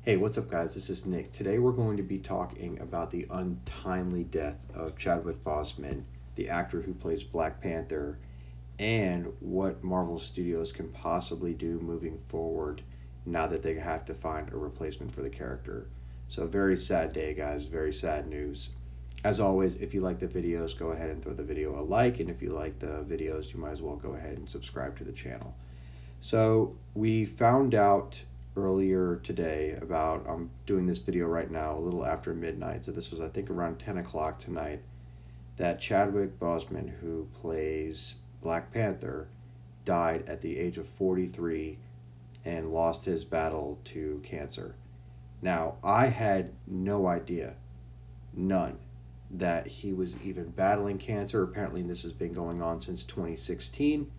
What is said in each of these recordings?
Hey, what's up, guys? This is Nick. Today we're going to be talking about the untimely death of Chadwick Boseman, the actor who plays Black Panther, and what Marvel Studios can possibly do moving forward now that they have to find a replacement for the character. So, very sad day, guys. Very sad news. As always, if you like the videos, go ahead and throw the video a like, and if you like the videos, you might as well go ahead and subscribe to the channel. So, we found out earlier today about I'm doing this video right now a little after midnight, so this was I think around 10 o'clock tonight, that Chadwick Boseman, who plays Black Panther, died at the age of 43 and lost his battle to cancer. Now, I had no idea, none, that he was even battling cancer. Apparently this has been going on since 2016,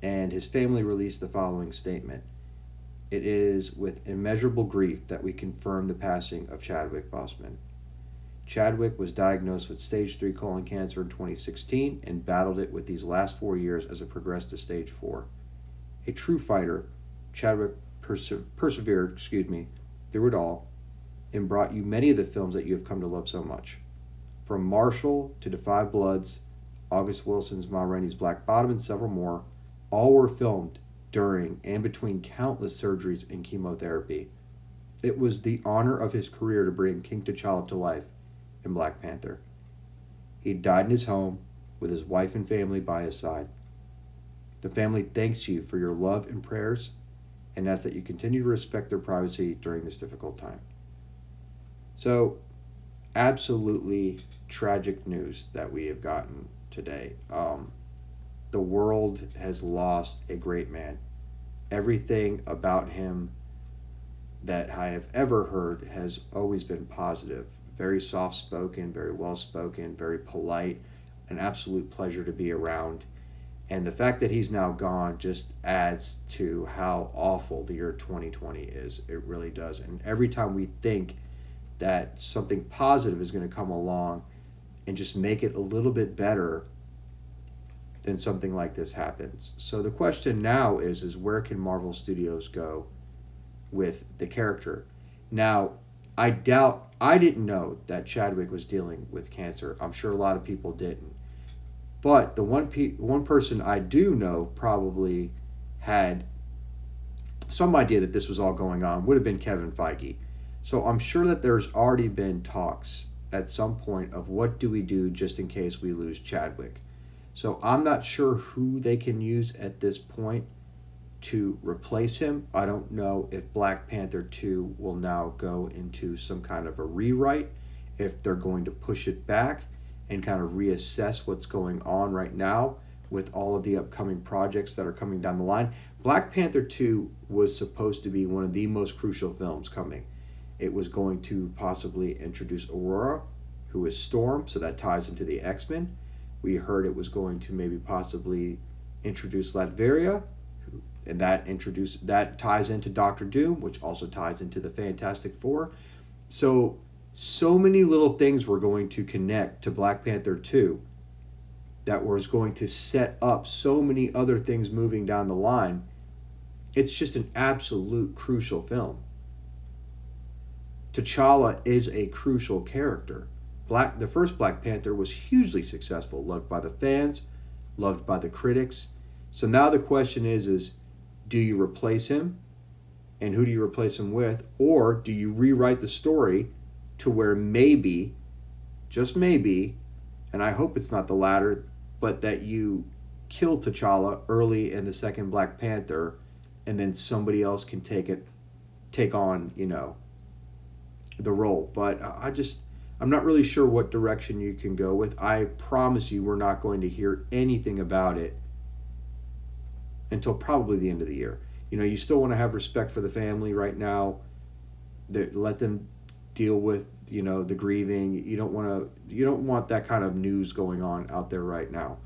and his family released the following statement: "It is with immeasurable grief that we confirm the passing of Chadwick Boseman. Chadwick was diagnosed with stage 3 colon cancer in 2016 and battled it with these last 4 years as it progressed to stage 4. A true fighter, Chadwick persevered through it all and brought you many of the films that you have come to love so much. From Marshall to Defy Bloods, August Wilson's Ma Rainey's Black Bottom, and several more, all were filmed during and between countless surgeries and chemotherapy. It was the honor of his career to bring King T'Challa to life in Black Panther. He died in his home with his wife and family by his side. The family thanks you for your love and prayers and asks that you continue to respect their privacy during this difficult time." So, absolutely tragic news that we have gotten today. The world has lost a great man. Everything about him that I have ever heard has always been positive. Very soft spoken, very well spoken, very polite, an absolute pleasure to be around. And the fact that he's now gone just adds to how awful the year 2020 is. It really does. And every time we think that something positive is going to come along and just make it a little bit better, then something like this happens. So the question now is where can Marvel Studios go with the character? Now, I didn't know that Chadwick was dealing with cancer. I'm sure a lot of people didn't. But the one person I do know probably had some idea that this was all going on would have been Kevin Feige. So I'm sure that there's already been talks at some point of what do we do just in case we lose Chadwick. So I'm not sure who they can use at this point to replace him. I don't know if Black Panther 2 will now go into some kind of a rewrite, if they're going to push it back and kind of reassess what's going on right now with all of the upcoming projects that are coming down the line. Black Panther 2 was supposed to be one of the most crucial films coming. It was going to possibly introduce Aurora, who is Storm, so that ties into the X-Men. We heard it was going to maybe possibly introduce Latveria, and that ties into Doctor Doom, which also ties into the Fantastic Four. So many little things were going to connect to Black Panther 2 that was going to set up so many other things moving down the line. It's just an absolute crucial film. T'Challa is a crucial character. The first Black Panther was hugely successful, loved by the fans, loved by the critics. So now the question is do you replace him? And who do you replace him with? Or do you rewrite the story to where maybe, just maybe, and I hope it's not the latter, but that you kill T'Challa early in the second Black Panther, and then somebody else can take on, the role. But I'm not really sure what direction you can go with. I promise you we're not going to hear anything about it until probably the end of the year. You still want to have respect for the family right now. Let them deal with, the grieving. You don't want that kind of news going on out there right now.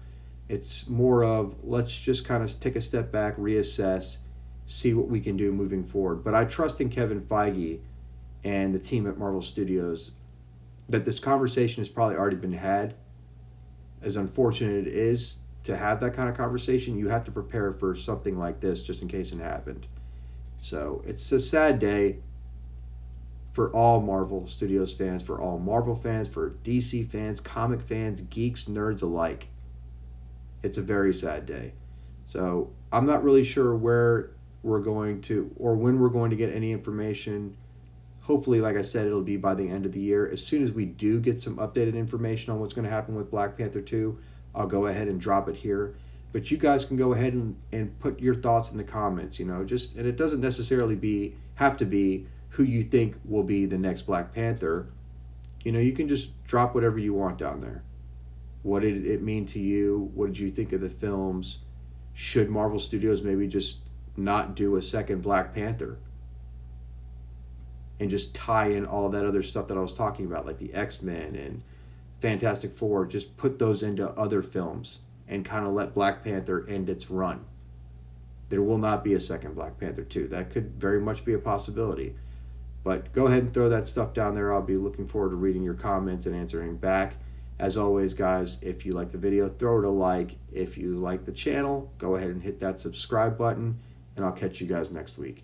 It's more of let's just kind of take a step back, reassess, see what we can do moving forward. But I trust in Kevin Feige and the team at Marvel Studios that this conversation has probably already been had. As unfortunate it is to have that kind of conversation, you have to prepare for something like this just in case it happened. So it's a sad day. for all Marvel Studios fans, for all Marvel fans, for DC fans, comic fans, geeks, nerds alike. It's a very sad day. So I'm not really sure where we're going to or when we're going to get any information. Hopefully, like I said, it'll be by the end of the year. As soon as we do get some updated information on what's going to happen with Black Panther 2, I'll go ahead and drop it here. But you guys can go ahead and put your thoughts in the comments, and it doesn't necessarily have to be who you think will be the next Black Panther. You can just drop whatever you want down there. What did it mean to you? What did you think of the films? Should Marvel Studios maybe just not do a second Black Panther and just tie in all that other stuff that I was talking about, like the X-Men and Fantastic Four, just put those into other films and kind of let Black Panther end its run? There will not be a second Black Panther 2. That could very much be a possibility. But go ahead and throw that stuff down there. I'll be looking forward to reading your comments and answering back. As always, guys, if you like the video, throw it a like. If you like the channel, go ahead and hit that subscribe button, and I'll catch you guys next week.